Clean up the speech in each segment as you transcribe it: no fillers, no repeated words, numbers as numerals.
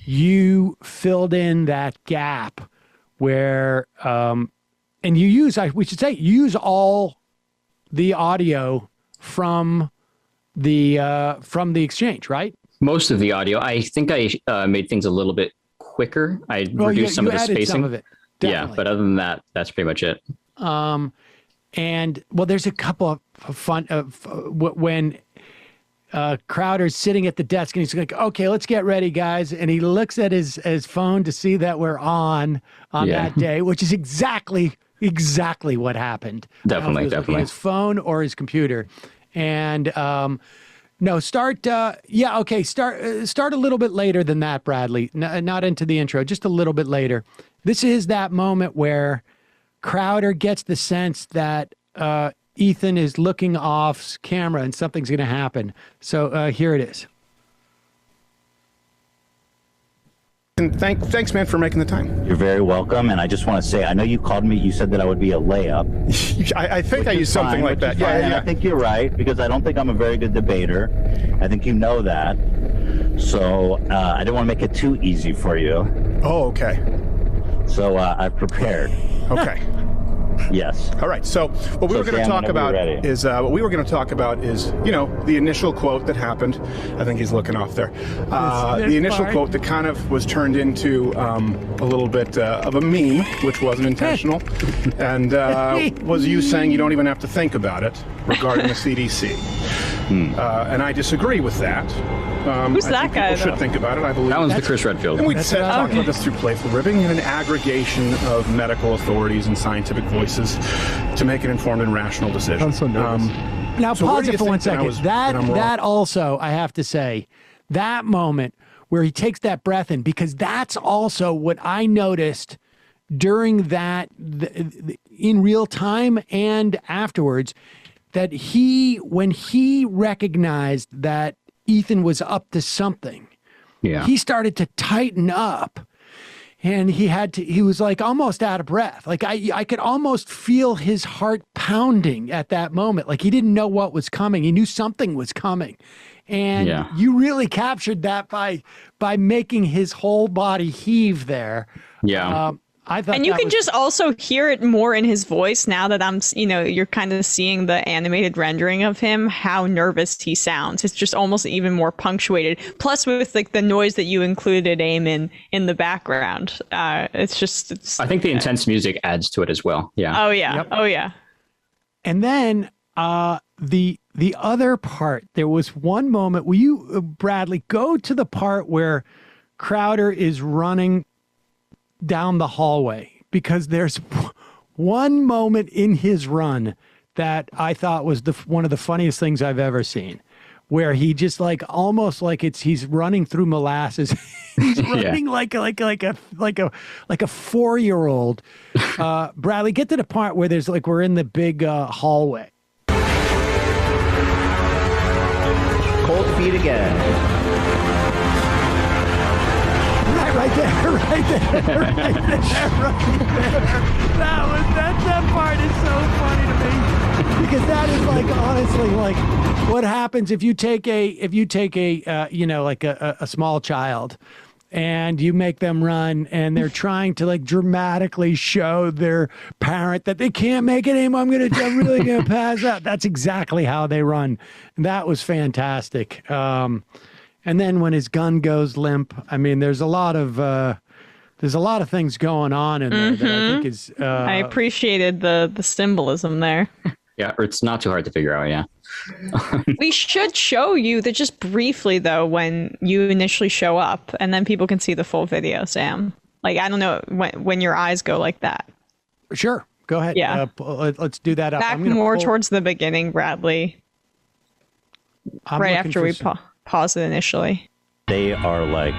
you filled in that gap where, and you use, we should say, use all the audio from the exchange, right? Most of the audio. I think I made things a little bit quicker. I reduced some of the spacing. Some of it, definitely. Yeah, but other than that, that's pretty much it. And well, there's a couple of fun when Crowder's sitting at the desk and he's like, "Okay, let's get ready, guys." And he looks at his phone to see that we're on that day, which is exactly what happened. Definitely. His phone or his computer, and no, start. Start a little bit later than that, Bradley. Not into the intro, just a little bit later. This is that moment where Crowder gets the sense that Ethan is looking off camera and something's going to happen. So here it is. And thanks, man, for making the time. You're very welcome. And I just want to say, I know you called me. You said that I would be a layup. I think I used something like that. Yeah. And I think you're right, because I don't think I'm a very good debater. I think you know that. So I didn't want to make it too easy for you. Oh, okay. So I've prepared. Okay. Yes. All right. So what we were going to talk about is the initial quote that happened. I think he's looking off there. The initial quote that kind of was turned into a little bit of a meme, which wasn't intentional, and was you saying you don't even have to think about it regarding the CDC. And I disagree with that. Who's that guy? People should think about it. I believe that one's the Chris Redfield. And we'd talked about this through Playful Ribbing, and an aggregation of medical authorities and scientific voices to make an informed and rational decision. I'm so nervous. Now pause it for 1 second. That also, I have to say, that moment where he takes that breath in, because that's also what I noticed during that, in real time and afterwards, that when he recognized that Ethan was up to something, he started to tighten up, and he was like almost out of breath. Like I could almost feel his heart pounding at that moment. Like he didn't know what was coming. He knew something was coming. And you really captured that by making his whole body heave there. Yeah. I thought, and you can just also hear it more in his voice now that you're kind of seeing the animated rendering of him, how nervous he sounds. It's just almost even more punctuated. Plus with like the noise that you included, Aamon, in the background. I think the intense music adds to it as well. Yeah. Oh yeah. Yep. Oh yeah. And then the other part, there was one moment. Will you, Bradley, go to the part where Crowder is running down the hallway, because there's one moment in his run that I thought was one of the funniest things I've ever seen, where he just like almost like he's running through molasses. He's running like a 4-year-old. Bradley, get to the part where there's like we're in the big hallway. Cold feet again. Right there. That part is so funny to me, because that is like honestly like what happens if you take a small child and you make them run and they're trying to like dramatically show their parent that they can't make it anymore. I'm really gonna pass out. That's exactly how they run. And that was fantastic. And then when his gun goes limp, I mean, there's a lot of things going on in there that I think is. I appreciated the symbolism there. Yeah, or it's not too hard to figure out. Yeah. We should show you that just briefly though when you initially show up, and then people can see the full video. Sam, like I don't know when your eyes go like that. Sure, go ahead. Yeah, let's do that. Back more towards the beginning, Bradley. Right after we pause it initially. They are like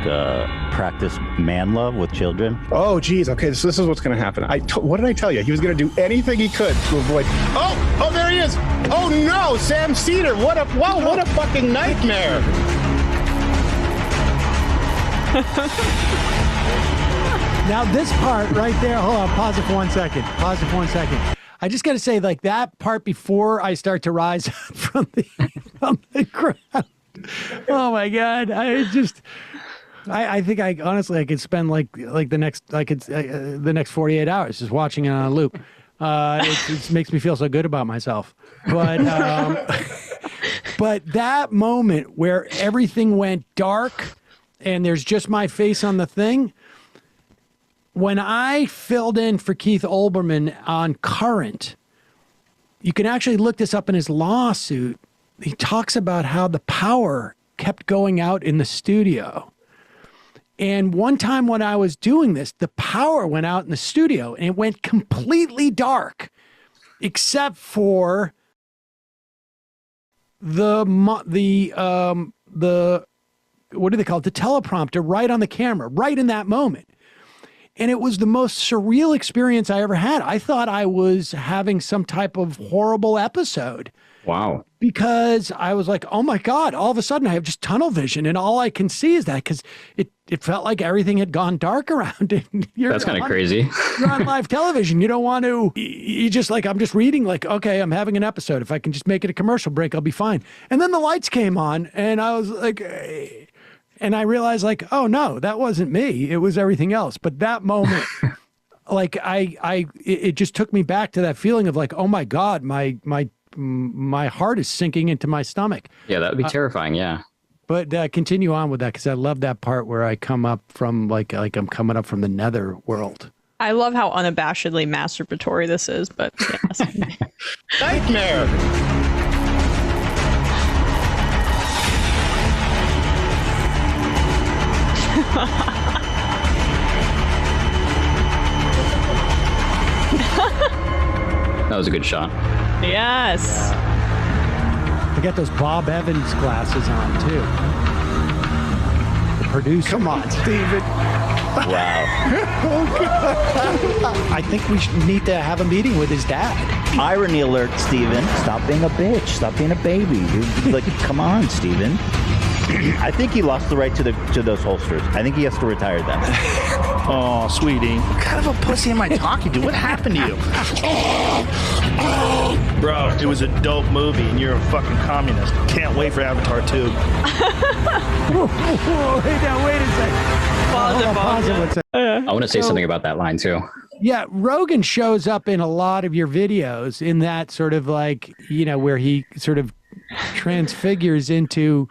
practice man love with children. Oh, geez. Okay, so this is what's going to happen. What did I tell you? He was going to do anything he could to avoid. Oh, there he is. Oh no, Sam Seder. What a fucking nightmare. Now this part right there. Hold on. Pause it for 1 second. I just got to say, like that part before I start to rise up from the crowd. Oh my God! I think I honestly I could spend like the next 48 hours just watching it on a loop. It makes me feel so good about myself. But but that moment where everything went dark and there's just my face on the thing. When I filled in for Keith Olbermann on Current, you can actually look this up in his lawsuit. He talks about how the power kept going out in the studio. And one time when I was doing this, the power went out in the studio and it went completely dark, except for the what do they call it? The teleprompter right on the camera, right in that moment. And it was the most surreal experience I ever had. I thought I was having some type of horrible episode. Wow. Because I was like, oh my God, all of a sudden I have just tunnel vision and all I can see is that because it felt like everything had gone dark around it. That's kind of crazy. You're on live television. You don't want to, you just like, I'm just reading like, okay, I'm having an episode. If I can just make it a commercial break, I'll be fine. And then the lights came on and I was like, and I realized like, oh no, that wasn't me. It was everything else. But that moment, like it just took me back to that feeling of like, oh my God, my heart is sinking into my stomach. Yeah, that would be terrifying. Yeah. But continue on with that because I love that part where I come up from like I'm coming up from the nether world. I love how unabashedly masturbatory this is, but yes. Nightmare. That was a good shot. Yes. I got those Bob Evans glasses on too. The producer. Come on, Steven. Wow. I think we need to have a meeting with his dad. Irony alert, Steven. Stop being a bitch. Stop being a baby. You're like, come on, Steven. I think he lost the right to those holsters. I think he has to retire them. Oh, sweetie. What kind of a pussy am I talking to? What happened to you? Bro, it was a dope movie, and you're a fucking communist. Can't wait for Avatar 2. Wait a second. Pause it. I want to say something about that line too. Yeah, Rogan shows up in a lot of your videos in that sort of like, where he sort of transfigures into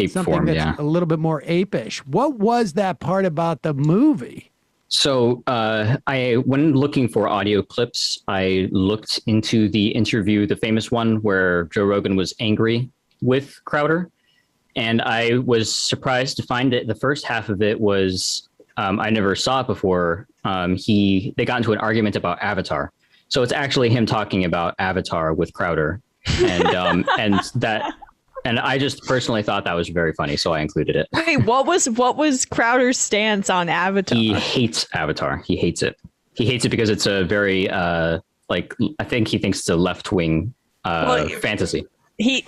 something form, that's a little bit more apish. What was that part about the movie? So when looking for audio clips, I looked into the interview, the famous one where Joe Rogan was angry with Crowder. And I was surprised to find that the first half of it was, I never saw it before. They got into an argument about Avatar. So it's actually him talking about Avatar with Crowder. And and I just personally thought that was very funny, so I included it. Wait, what was Crowder's stance on Avatar? He hates Avatar. He hates it. He hates it because it's a very I think he thinks it's a left-wing fantasy. He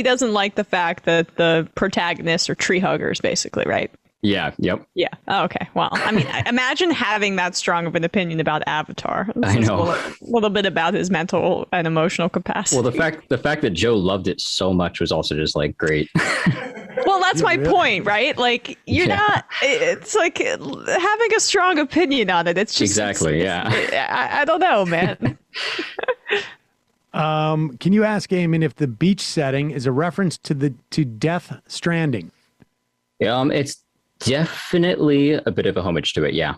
doesn't like the fact that the protagonists are tree huggers, basically, right? Yeah. Yep. Yeah. Oh, okay. Well, I mean, imagine having that strong of an opinion about Avatar. I know. A little bit about his mental and emotional capacity. Well, the fact that Joe loved it so much was also just like great. Well, that's my point, right? Like you're not. It's like having a strong opinion on it. It's just exactly. I don't know, man. Can you ask Aamon if the beach setting is a reference to Death Stranding? It's definitely a bit of a homage to it, yeah.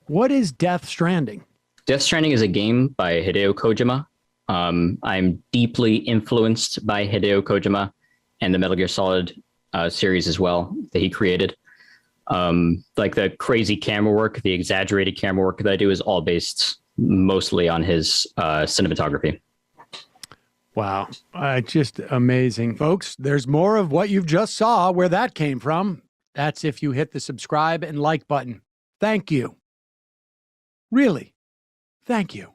What is Death Stranding? Death Stranding is a game by Hideo Kojima. I'm deeply influenced by Hideo Kojima and the Metal Gear Solid series as well that he created. Like the crazy camera work, the exaggerated camera work that I do is all based mostly on his cinematography. Wow. Just amazing. Folks, there's more of what you've just saw where that came from. That's if you hit the subscribe and like button. Thank you. Really, thank you.